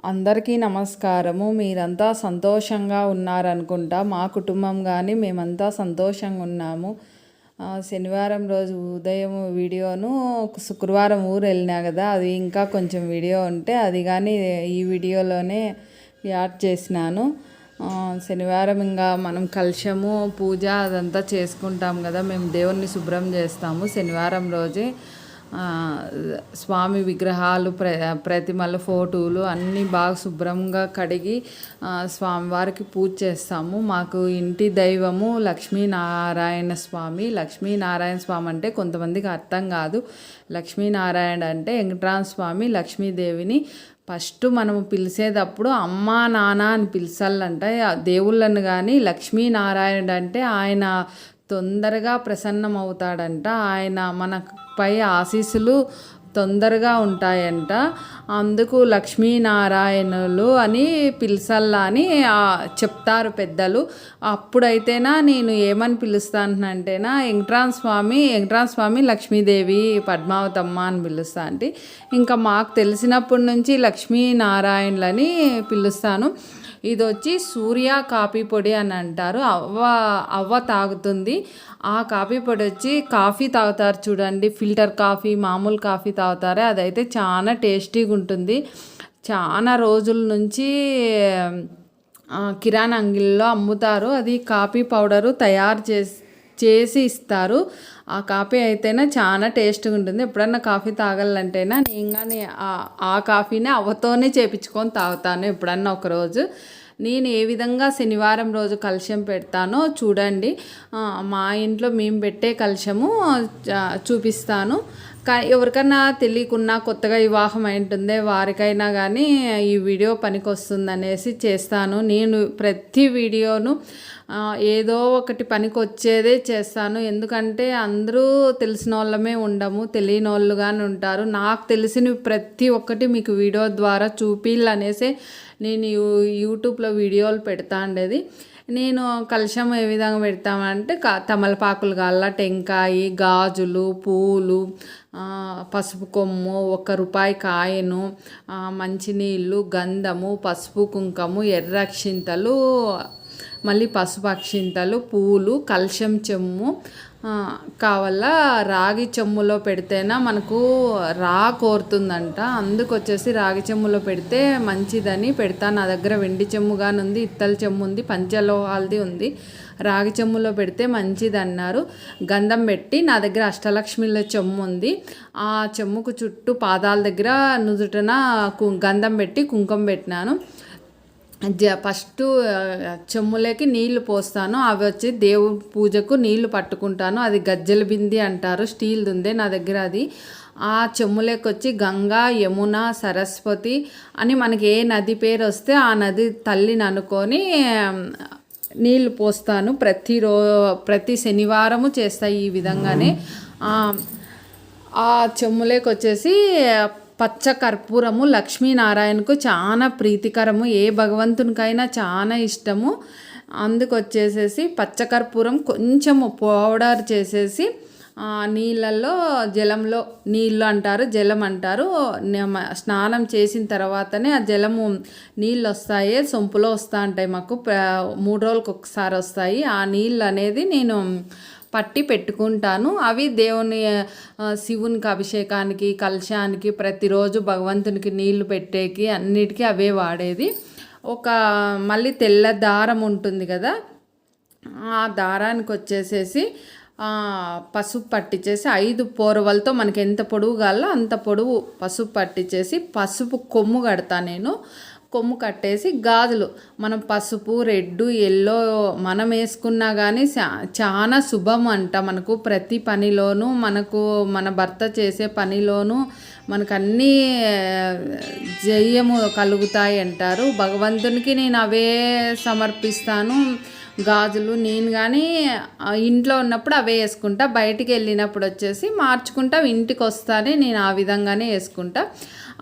అందరికీ నమస్కారము. మీరంతా సంతోషంగా ఉన్నారనుకుంటా. మా కుటుంబం కానీ మేమంతా సంతోషంగా ఉన్నాము. శనివారం రోజు ఉదయం వీడియోను శుక్రవారం ఊరు వెళ్ళినా కదా, అది ఇంకా కొంచెం వీడియో ఉంటే అది కానీ ఈ వీడియోలోనే యాడ్ చేసినాను. శనివారం ఇంకా మనం కలశము పూజ అదంతా చేసుకుంటాం కదా, మేము దేవుణ్ణి శుభ్రం చేస్తాము శనివారం రోజే. స్వామి విగ్రహాలు ప్రతిమలు ఫోటోలు అన్నీ బాగా శుభ్రంగా కడిగి స్వామివారికి పూజ చేస్తాము. మాకు ఇంటి దైవము లక్ష్మీనారాయణ స్వామి. లక్ష్మీనారాయణ స్వామి అంటే కొంతమందికి అర్థం కాదు. లక్ష్మీనారాయణ అంటే వెంకటరామ స్వామి లక్ష్మీదేవిని ఫస్ట్ మనము పిలిచేటప్పుడు అమ్మా నాన్న అని పిలిచాలంట దేవుళ్ళను. కానీ లక్ష్మీనారాయణ అంటే ఆయన తొందరగా ప్రసన్నమవుతాడంట. ఆయన మనపై ఆశీస్సులు తొందరగా ఉంటాయంట. అందుకు లక్ష్మీనారాయణులు అని పిలిచల్లా అని చెప్తారు పెద్దలు. అప్పుడైతేనా నేను ఏమని పిలుస్తానంటేనా వెంకటరామ స్వామి లక్ష్మీదేవి పద్మావతమ్మ అని పిలుస్తా. అంటే ఇంకా మాకు తెలిసినప్పటి నుంచి లక్ష్మీనారాయణులని పిలుస్తాను. ఇది వచ్చి సూర్య కాఫీ పొడి అని అంటారు. అవ్వ తాగుతుంది. ఆ కాఫీ పొడి వచ్చి కాఫీ తాగుతారు చూడండి, ఫిల్టర్ కాఫీ మామూలు కాఫీ తాగుతారే, అదైతే చాలా టేస్టీగా ఉంటుంది. చాలా రోజుల నుంచి కిరాణా అంగిల్లో అమ్ముతారు. అది కాఫీ పౌడరు తయారు చేసి ఇస్తారు. ఆ కాఫీ అయితేనే చాలా టేస్ట్గా ఉంటుంది. ఎప్పుడన్నా కాఫీ తాగాలంటేనా నేను కానీ ఆ కాఫీనే అవ్వతోనే చేపించుకొని తాగుతాను ఎప్పుడన్నా ఒకరోజు. నేను ఏ విధంగా శనివారం రోజు కలశం పెడతానో చూడండి. మా ఇంట్లో మేము పెట్టే కలశము చూపిస్తాను. ఎవరికైనా తెలియకున్నా కొత్తగా వివాహం అయింటుందే వారికైనా కానీ ఈ వీడియో పనికి వస్తుందనేసి చేస్తాను. నేను ప్రతి వీడియోను ఏదో ఒకటి పనికి వచ్చేదే చేస్తాను. ఎందుకంటే అందరూ తెలిసిన వాళ్ళమే ఉండము, తెలియని వాళ్ళు కానీ ఉంటారు. నాకు తెలిసిన ప్రతి ఒక్కటి మీకు వీడియో ద్వారా చూపిల్లనేసే నేను యూట్యూబ్లో వీడియోలు పెడతా ఉండేది. నేను కలశం ఏ విధంగా పెడతామంటే తమలపాకులు గల్లా టెంకాయ గాజులు పూలు పసుపు కొమ్ము 1 రూపాయి కాయను మంచినీళ్ళు గంధము పసుపు కుంకుమ ఎర్ర అక్షింతలు మళ్ళీ పసుపు అక్షింతలు పూలు కలశం చెమ్ము కావాల. రాగి చెమ్ములో పెడితేనా మనకు కోరుతుందంట. అందుకొచ్చేసి రాగి చెమ్ములో పెడితే మంచిదని పెడతాను. నా దగ్గర వెండి చెమ్ము కానీ ఉంది, ఇత్తల చెమ్ము ఉంది, పంచలోహాలది ఉంది. రాగి చెమ్ములో పెడితే మంచిది అన్నారు. గంధం పెట్టి నా దగ్గర అష్టలక్ష్మిల చెమ్ము ఉంది. ఆ చెమ్ముకు చుట్టూ పాదాల దగ్గర నుదుటన గంధం పెట్టి కుంకుమ పెట్టినాను. ఫస్ట్ చెమ్ములకి నీళ్లు పోస్తాను. అవి వచ్చి దేవుడి పూజకు నీళ్లు పట్టుకుంటాను. అది గజ్జల బింది అంటారు, స్టీల్ది ఉంది నా దగ్గర అది. ఆ చెమ్ములకి వచ్చి గంగా యమున సరస్వతి అని మనకి ఏ నది పేరు వస్తే ఆ నది తల్లిని అనుకొని నీళ్లు పోస్తాను. ప్రతి శనివారము చేస్తాయి ఈ విధంగానే. ఆ చెమ్ములకి వచ్చేసి పచ్చ కర్పూరము లక్ష్మీనారాయణకు చాలా ప్రీతికరము, ఏ భగవంతునికైనా చాలా ఇష్టము. అందుకొచ్చేసేసి పచ్చకర్పూరం కొంచెము పౌడర్ చేసేసి నీళ్ళల్లో జలంలో నీళ్ళు అంటారు జలం అంటారు, స్నానం చేసిన తర్వాతనే ఆ జలము నీళ్ళు వస్తాయి, సొంపులో వస్తూ ఉంటాయి. మాకు 3 రోజులకు ఒకసారి వస్తాయి. ఆ నీళ్ళు అనేది నేను పట్టి పెట్టుకుంటాను. అవి దేవుని శివునికి అభిషేకానికి కలశానికి ప్రతిరోజు భగవంతునికి నీళ్లు పెట్టేకి అన్నిటికీ అవే వాడేది. మళ్ళీ తెల్ల దారం ఉంటుంది కదా, ఆ దారానికి వచ్చేసేసి పసుపు పట్టించేసి 5 పోరవలతో మనకి ఎంత పొడుగు కావాలో అంత పొడుగు పసుపు పట్టించేసి పసుపు కొమ్ము కడతా నేను. కొమ్ము కట్టేసి గాజులు మనం పసుపు రెడ్ ఎల్లో మనం వేసుకున్నా కానీ చాలా శుభం అంట. మనకు ప్రతి పనిలోనూ మన భర్త చేసే పనిలోనూ మనకు అన్నీ జయము కలుగుతాయి అంటారు. భగవంతునికి నేను అవే సమర్పిస్తాను గాజులు. నేను కానీ ఇంట్లో ఉన్నప్పుడు అవే వేసుకుంటా, బయటికి వెళ్ళినప్పుడు వచ్చేసి మార్చుకుంటా, ఇంటికి వస్తానే నేను ఆ విధంగానే వేసుకుంటా.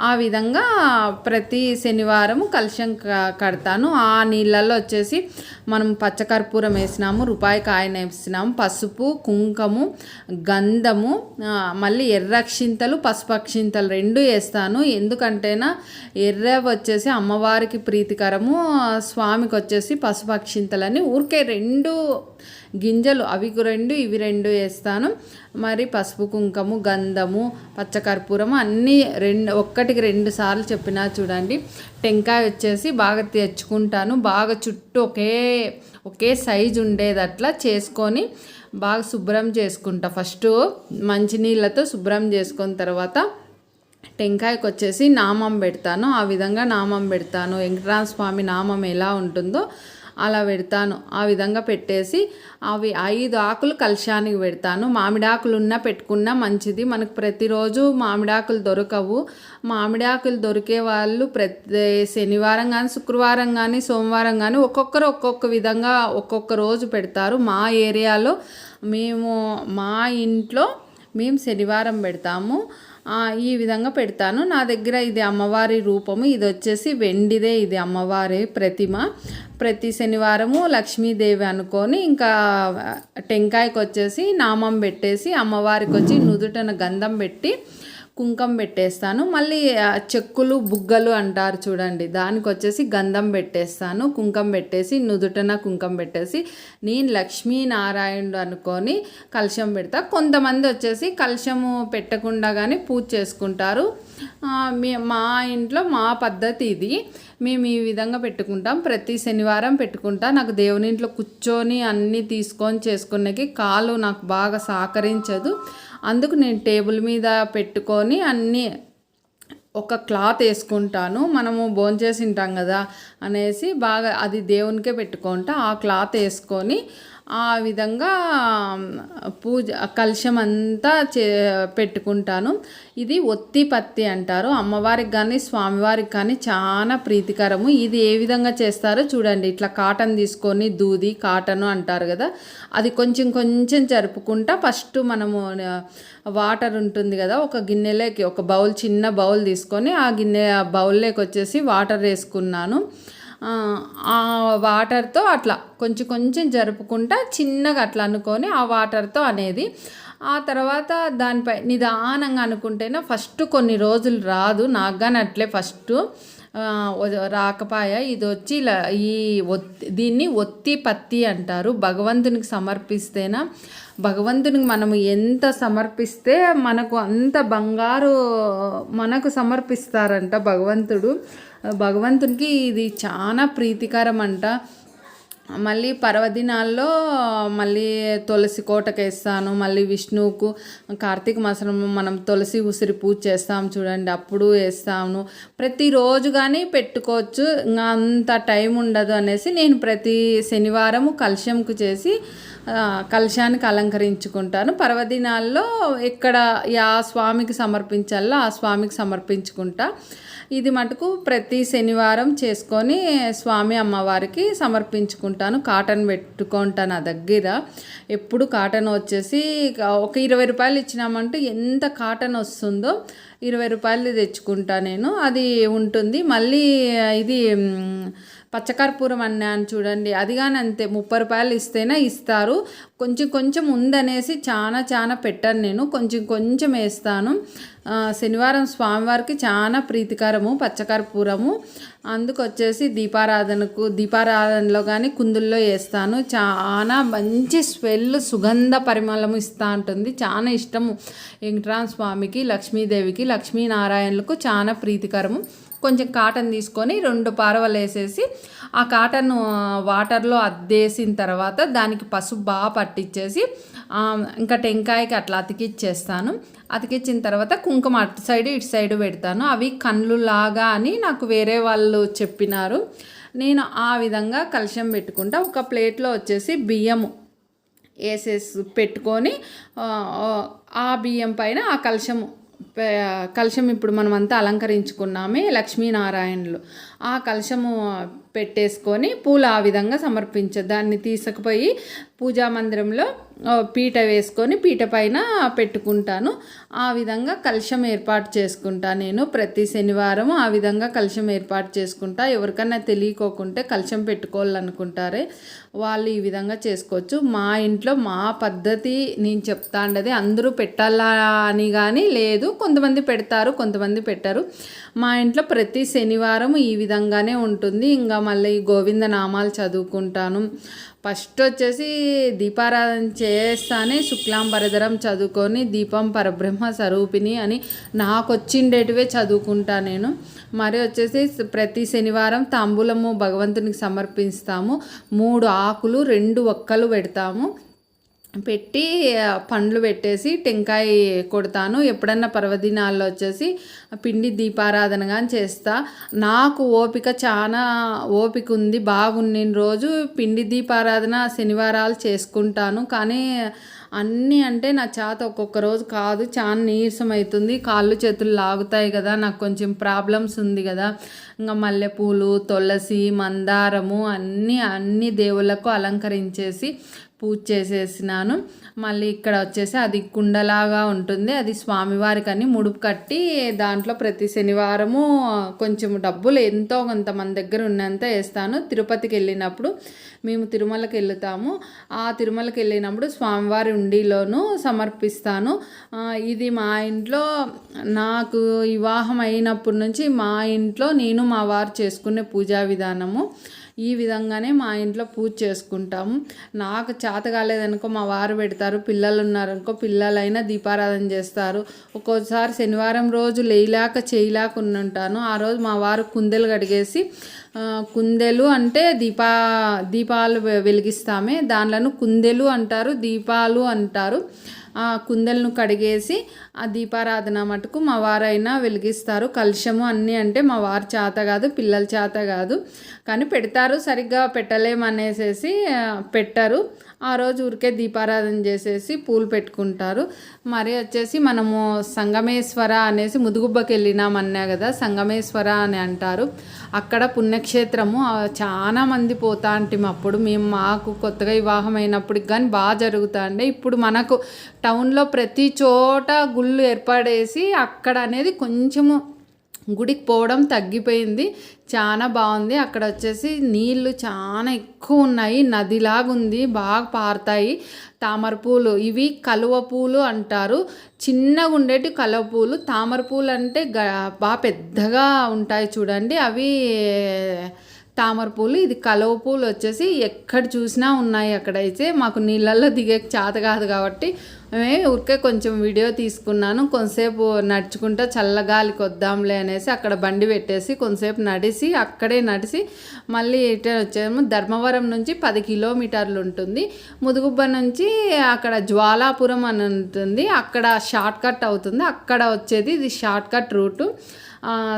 ఆ విధంగా ప్రతి శనివారం కలశం కడతాను. ఆ నీళ్ళల్లో వచ్చేసి మనం పచ్చకర్పూరం వేసినాము, రూపాయి కాయన వేసినాము, పసుపు, కుంకుమ, గంధము, మళ్ళీ ఎర్ర అక్షింతలు, పసుపు అక్షింతలు 2 వేస్తాను. ఎందుకంటేనా ఎర్ర వచ్చేసి అమ్మవారికి ప్రీతికరము, స్వామికి వచ్చేసి పసుపు అక్షింతలని ఊరికే 2 గింజలు అవి 2 ఇవి 2 వేస్తాను. మరి పసుపు, కుంకుమ, గంధము, పచ్చకర్పూరము అన్నీ ఒక్కటికి 2 సార్లు చెప్పినా చూడండి. టెంకాయ వచ్చేసి బాగా తెచ్చుకుంటాను, బాగా చుట్టూ ఒకే సైజు ఉండేది అట్లా చేసుకొని బాగా శుభ్రం చేసుకుంటా. ఫస్ట్ మంచినీళ్ళతో శుభ్రం చేసుకున్న తర్వాత టెంకాయకు వచ్చేసి నామం పెడతాను. ఆ విధంగా నామం పెడతాను. వెంకటరామ స్వామి నామం ఎలా ఉంటుందో అలా పెడతాను. ఆ విధంగా పెట్టేసి అవి 5 ఆకులు కలశానికి పెడతాను. మామిడాకులు ఉన్నా పెట్టుకున్నా మంచిది. మనకు ప్రతిరోజు మామిడాకులు దొరకవు. మామిడాకులు దొరికే వాళ్ళు ప్రతి శనివారం కానీ, శుక్రవారం కానీ, సోమవారం కానీ ఒక్కొక్కరు ఒక్కొక్క విధంగా ఒక్కొక్క రోజు పెడతారు. మా ఏరియాలో మా ఇంట్లో మేము శనివారం పెడతాము. ఈ విధంగా పెడతాను. నా దగ్గర ఇది అమ్మవారి రూపము, ఇది వచ్చేసి వెండిదే, ఇది అమ్మవారి ప్రతిమ. ప్రతి శనివారము లక్ష్మీదేవి అనుకొని ఇంకా టెంకాయకి వచ్చేసి నామం పెట్టేసి అమ్మవారికి వచ్చి నుదుటన గంధం పెట్టి కుంకం పెట్టేస్తాను. మళ్ళీ చెక్కులు బుగ్గలు అంటారు చూడండి, దానికి వచ్చేసి గంధం పెట్టేస్తాను. కుంకం పెట్టేసి నుదుటన కుంకం పెట్టేసి నేను లక్ష్మీనారాయణుడు అనుకొని కలశం పెడతా. కొంతమంది వచ్చేసి కలశము పెట్టకుండా కానీ పూజ చేసుకుంటారు. మా ఇంట్లో మా పద్ధతి ఇది. మేము ఈ విధంగా పెట్టుకుంటాం. ప్రతి శనివారం పెట్టుకుంటా. నాకు దేవుని ఇంట్లో కూర్చొని అన్నీ తీసుకొని చేసుకునేకి కాలు నాకు బాగా సహకరించదు. అందుకు నేను టేబుల్ మీద పెట్టుకొని అన్నీ ఒక క్లాత్ వేసుకుంటాను. మనము భోంచేసి ఉంటాం కదా అనేసి బాగా అది దేవునికే పెట్టుకుంటా. ఆ క్లాత్ వేసుకొని ఆ విధంగా పూజ కలశం అంతా పెట్టుకుంటాను. ఇది ఒత్తి పత్తి అంటారు. అమ్మవారికి కానీ స్వామివారికి కానీ చాలా ప్రీతికరము. ఇది ఏ విధంగా చేస్తారో చూడండి. ఇట్లా కాటన్ తీసుకొని దూది కాటను అంటారు కదా, అది కొంచెం కొంచెం జరుపుకుంటా. ఫస్ట్ మనము వాటర్ ఉంటుంది కదా, ఒక గిన్నెలోకి ఒక బౌల్, చిన్న బౌల్ తీసుకొని ఆ బౌల్లోకి వచ్చేసి వాటర్ వేసుకున్నాను. ఆ వాటర్తో అట్లా కొంచెం కొంచెం జరుపుకుంటా చిన్నగా అట్లా అనుకొని ఆ వాటర్తో అనేది. ఆ తర్వాత దానిపై నిదానంగా అనుకుంటేనే ఫస్ట్ కొన్ని రోజులు రాదు. నాకు కానీ అట్లే ఫస్ట్ రాకపాయ. ఇది వచ్చి దీన్ని ఒత్తి పత్తి అంటారు. భగవంతునికి సమర్పిస్తేనా, భగవంతునికి మనము ఎంత సమర్పిస్తే మనకు అంత బంగారు మనకు సమర్పిస్తారంట భగవంతుడు. భగవంతునికి ఇది చాలా ప్రీతికరం అంట. మళ్ళీ పర్వదినాల్లో మళ్ళీ తులసి కోటకు వేస్తాను. మళ్ళీ విష్ణువుకు కార్తీక మాసం మనం తులసి ఉసిరి పూజ చేస్తాం చూడండి, అప్పుడు వేస్తాను. ప్రతిరోజు కానీ పెట్టుకోవచ్చు, ఇంకా అంత టైం ఉండదు అనేసి నేను ప్రతి శనివారము కలశంకు చేసి కలశానికి అలంకరించుకుంటాను. పర్వదినాల్లో ఎక్కడ ఆ స్వామికి సమర్పించాలో ఆ స్వామికి సమర్పించుకుంటా. ఇది మటుకు ప్రతి శనివారం చేసుకొని స్వామి అమ్మవారికి సమర్పించుకుంటాను. కాటన్ పెట్టుకుంటాను నా దగ్గర. ఎప్పుడు కాటన్ వచ్చేసి ఒక 20 రూపాయలు ఇచ్చినామంటే ఎంత కాటన్ వస్తుందో 20 రూపాయలు తెచ్చుకుంటా నేను, అది ఉంటుంది. మళ్ళీ ఇది పచ్చకర్పూరం అన్నాను చూడండి, అది కానీ అంతే 30 రూపాయలు ఇస్తేనే ఇస్తారు. కొంచెం కొంచెం ఉందనేసి చాలా పెట్టాను నేను, కొంచెం కొంచెం వేస్తాను. శనివారం స్వామివారికి చాలా ప్రీతికరము పచ్చకర్పూరము. అందుకొచ్చేసి దీపారాధనలో కానీ కుందుల్లో వేస్తాను. చాలా మంచి స్మెల్, సుగంధ పరిమళము ఇస్తూ ఉంటుంది. చాలా ఇష్టము వెంకటరామ స్వామికి, లక్ష్మీదేవికి, లక్ష్మీనారాయణులకు చాలా ప్రీతికరము. కొంచెం కాటన్ తీసుకొని 2 పారవలు వేసేసి ఆ కాటన్ వాటర్లో అద్దేసిన తర్వాత దానికి పసుపు బాగా పట్టించేసి ఇంకా టెంకాయకి అట్లా అతికిచ్చేస్తాను. అతికిచ్చిన తర్వాత కుంకుమ అటు సైడ్ ఇటు సైడ్ పెడతాను. అవి కళ్ళు లాగా అని నాకు వేరే వాళ్ళు చెప్పినారు. నేను ఆ విధంగా కలశం పెట్టుకుంటా. ఒక ప్లేట్లో వచ్చేసి బియ్యము వేసేసి పెట్టుకొని ఆ బియ్యం పైన ఆ కలశం ఇప్పుడు మనమంతా అలంకరించుకున్నామే లక్ష్మీనారాయణులు, ఆ కలశము పెట్టేసుకొని పూలు ఆ విధంగా దాన్ని తీసుకుపోయి పూజా మందిరంలో పీట వేసుకొని పీట పైన పెట్టుకుంటాను. ఆ విధంగా కలశం ఏర్పాటు చేసుకుంటా. నేను ప్రతి శనివారం ఆ విధంగా కలశం ఏర్పాటు చేసుకుంటా. ఎవరికన్నా తెలియకోకుంటే కలశం పెట్టుకోవాలనుకుంటారే వాళ్ళు ఈ విధంగా చేసుకోవచ్చు. మా ఇంట్లో మా పద్ధతి నేను చెప్తా ఉండేది. అందరూ పెట్టాలా అని కానీ లేదు, కొంతమంది పెడతారు, కొంతమంది పెట్టారు. మా ఇంట్లో ప్రతి శనివారం ఈ విధంగానే ఉంటుంది. ఇంకా మళ్ళీ గోవింద నామాలు చదువుకుంటాను. ఫస్ట్ వచ్చేసి దీపారాధన చేస్తానే శుక్లాంబరధరం చదువుకొని దీపం పరబ్రహ్మ స్వరూపిణి అని నాకు వచ్చిండేటివే చదువుకుంటా నేను. మరి వచ్చేసి ప్రతి శనివారం తాంబూలము భగవంతునికి సమర్పిస్తాము. 3 ఆకులు 2 ఒక్కలు పెడతాము. పెట్టి పండ్లు పెట్టేసి టెంకాయ కొడతాను. ఎప్పుడన్నా పర్వదినాల్లో వచ్చేసి పిండి దీపారాధన కానీ చేస్తా. నాకు చాలా ఓపిక ఉంది. బాగున్న రోజు పిండి దీపారాధన శనివారాలు చేసుకుంటాను. కానీ అన్నీ అంటే నా చేత ఒక్కొక్క రోజు కాదు, చాలా నీరసం అవుతుంది, కాళ్ళు చేతులు లాగుతాయి కదా, నాకు కొంచెం ప్రాబ్లమ్స్ ఉంది కదా. ఇంకా మల్లెపూలు, తులసి, మందారము అన్ని దేవుళ్ళకు అలంకరించేసి పూజ చేసేసినాను. మళ్ళీ ఇక్కడ వచ్చేసి అది కుండలాగా ఉంటుంది, అది స్వామివారికి అని ముడుపు కట్టి దాంట్లో ప్రతి శనివారము కొంచెం డబ్బులు ఎంతో కొంత మన దగ్గర ఉన్నంత వేస్తాను. తిరుపతికి వెళ్ళినప్పుడు మేము తిరుమలకి వెళ్తాము. ఆ తిరుమలకి వెళ్ళినప్పుడు స్వామివారి ఉండిలోనూ సమర్పిస్తాను. ఇది మా ఇంట్లో నాకు వివాహం అయినప్పటి నుంచి మా ఇంట్లో నేను మా వారు చేసుకునే పూజా విధానము. ఈ విధంగానే మా ఇంట్లో పూజ చేసుకుంటాము. నాకు చేత కాలేదనుకో మా వారు పెడతారు, పిల్లలు ఉన్నారనుకో పిల్లలైనా దీపారాధన చేస్తారు. ఒక్కోసారి శనివారం రోజు చేయలేక ఉంటాను. ఆ రోజు మా వారు కుందెలు కడిగేసి, కుందెలు అంటే దీపాలు వెలిగిస్తామే, దానిలను కుందెలు అంటారు, దీపాలు అంటారు. ఆ కుందెలను కడిగేసి ఆ దీపారాధన మటుకు మా వారైనా వెలిగిస్తారు. కలశము అన్నీ అంటే మా వారు చేత కాదు, పిల్లల చేత కాదు, కానీ పెడతారు. సరిగ్గా పెట్టలేమనేసేసి పెట్టరు. ఆ రోజు ఊరికే దీపారాధన చేసేసి పూలు పెట్టుకుంటారు. మరి వచ్చేసి మనము సంగమేశ్వర అనేసి ముదుగుబ్బకి వెళ్ళినామన్నా కదా, సంగమేశ్వర అని అంటారు. అక్కడ పుణ్యక్షేత్రము, చాలా మంది పోతా అంటాం. అప్పుడు మాకు కొత్తగా వివాహం అయినప్పటికి కానీ బాగా జరుగుతుండే. ఇప్పుడు మనకు టౌన్లో ప్రతి చోట గుళ్ళు ఏర్పడేసి అక్కడ అనేది కొంచెము గుడికి పోవడం తగ్గిపోయింది. చాలా బాగుంది. అక్కడ వచ్చేసి నీళ్ళు చాలా ఎక్కువ ఉన్నాయి, నదిలాగా ఉంది, బాగా పారుతాయి. తామర పూలు, ఇవి కలువ పూలు అంటారు. చిన్నగా ఉండేటి కలువ పూలు. తామర పూలు అంటే బాగా పెద్దగా ఉంటాయి చూడండి, అవి తామర పూలు. ఇది కలువ పూలు వచ్చేసి ఎక్కడ చూసినా ఉన్నాయి. అక్కడైతే మాకు నీళ్ళల్లో దిగే చేత కాదు కాబట్టి ఊరికే కొంచెం వీడియో తీసుకున్నాను. కొంతసేపు నడుచుకుంటూ చల్లగాలికి వద్దాంలే అనేసి అక్కడ బండి పెట్టేసి కొంతసేపు అక్కడే నడిచి మళ్ళీ వచ్చాము. ధర్మవరం నుంచి 10 కిలోమీటర్లు ఉంటుంది. ముదుగుబ్బ నుంచి అక్కడ జ్వాలాపురం అని ఉంటుంది, అక్కడ షార్ట్ కట్ అవుతుంది. అక్కడ వచ్చేది ఇది షార్ట్ కట్ రూటు.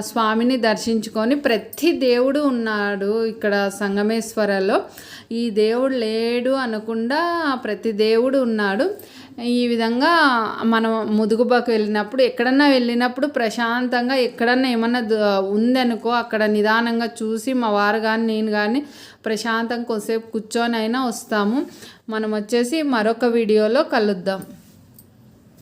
స్వామిని దర్శించుకొని, ప్రతి దేవుడు ఉన్నాడు ఇక్కడ సంగమేశ్వరలో. ఈ దేవుడు లేడు అనకుండా ప్రతి దేవుడు ఉన్నాడు. ఈ విధంగా మనం ముదుగుబాకు వెళ్ళినప్పుడు ప్రశాంతంగా ఎక్కడన్నా ఏమన్నా ఉందనుకో అక్కడ నిదానంగా చూసి మా వారు కానీ నేను కానీ ప్రశాంతంగా కొద్దిసేపు కూర్చొని అయినా వస్తాము. మనం వచ్చేసి మరొక వీడియోలో కలుద్దాం.